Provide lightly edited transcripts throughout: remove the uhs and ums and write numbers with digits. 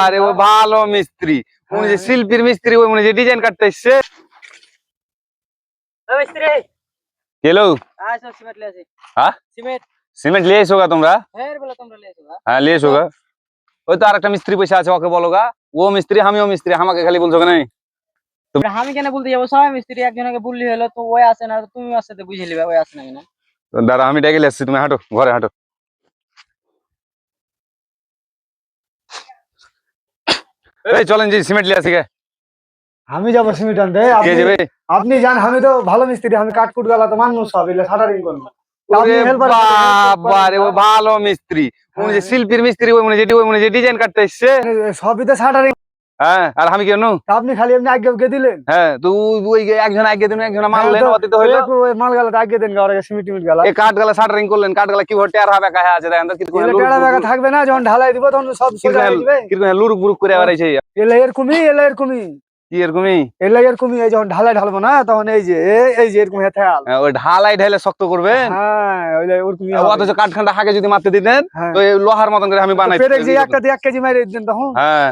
আরে ও ভালো মিস্ত্রি, উনি যে শিল্পীর মিস্ত্রি, ওই উনি যে ডিজাইন কাটতে এসছে। কেলো হ্যাঁ সিমেন্ট লিয়ে এসো গা তোমরা। হ্যাঁ লিয়ে এসো গা। ওই তো আরেকটা মিস্ত্রি পয়সা আছে, ওকে বলো গা। ও মিস্ত্রি আমিও মিস্ত্রি, আমাকে খালি বলছো কেন? আমি কেন বলতে যাবো? সবাই মিস্ত্রি, একজনকে বললি হলো তো ওই আসে না, তুমি আসতে বুঝে নিবে ওই আসে না কিনা। দাঁড়া আমি ডেকে এসছি, তুমি হাঁটো ঘরে হাঁটো। এই চলেন জি সিমেন্ট লিয়ে আসি গে। আমি যাবো সিমেন্ট আনতে। কে আপনি যাবে? আপনি জান, আমি তো ভালো মিস্ত্রি, আমি কাঠকুট গালা তো মানুষ সব এগুলো শাটারিং করবো। আপনি ওরে হেল্পার বাবা রে, ও ভালো মিস্ত্রি, উনি যে শিল্পীর মিস্ত্রি, ওই উনি যে ডিজাইন কাটতে এসছে। সবই তো শাটারিং। হ্যাঁ আর আমি কেন? আপনি খালি এমনি আজ্ঞা উজ্ঞা দিলেন। হ্যাঁ তো ওই একজন আগে দিন, একজন মারলেন, অতীত হইলো। মাল গালা আজ্ঞা দেন, সিমেন্ট টিমেন্ট গালা এই কাঠ গালা শাটারিং করলেন, কাঠ গালা কি টের হবে কাহে আছে দেখেন তো, কিরকম টেড়া বেগা থাকবে না, যখন ঢালাই দিব তখন সব সোজা হয়ে যাবে। কিরকম লুরুক বুরুক করে আবার আইছে। এলা এরকমই, এলা এরকমই, কি এরকমই? এলা এরকমই। এই যখন ঢালাই ঢালবো না, তখন এই যে এই যে এরকম হেতে আল। ওই ঢালাই ঢাইলে শক্ত করবেন। হ্যাঁ ওইলা ওরকমই। অথচ কাঠ খান্ডা হাগে যদি মারতে দিতেন তো এই লোহার মতন করে আমি বানাই পেরেক যে একটা দিয়ে 1 কেজি মাইরে দিতেন তখন। হ্যাঁ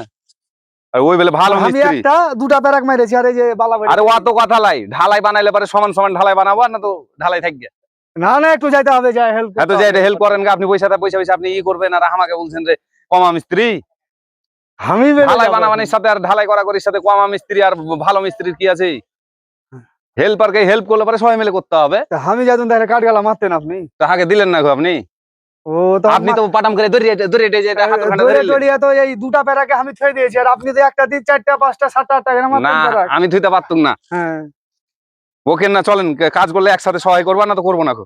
আর ওই বেলে ভালো আমি মিস্ত্রি। একটা দুটা পেরাক মাইরেছি, আর এই যে বালা আরে অত কথা লাই, ঢালাই বানাইলে পরে সমান সমান ঢালাই বানাবো, না তো ঢালাই থাকবে না না, একটু যাইতে হবে, যাই হেল্প এত যে হেল্প করেন গা আপনি, পয়সা পয়সা আপনি ই করবেন, আর আমাকে বলছেন যে কমা মিস্ত্রি। আমি ঢালাই বানাবানির সাথে আর ঢালাই করা করির সাথে কমা মিস্ত্রি আর ভালো মিস্ত্রির কি আছে? হেল্পারকে হেল্প করলে পরে সবাই মিলে করতে হবে। আমি যাইতাম তাহলে কাঠ গালা মারতেন আপনি, তাহাকে দিলেন না গো আপনি। ও তো আপনি তো পাটাম করে দড়িয়া তো এই দুটা পেরাকে আমি থই দিয়েছি, আর আপনি তো একটা দিন 4টা 5টা 7টা 8টা করে না মারতেন পেরাক। আমি ধুইতে পারতুম না। হ্যাঁ ওকে না চলেন, কাজ করলে একসাথে সহায় করবা, না তো করবো না গো।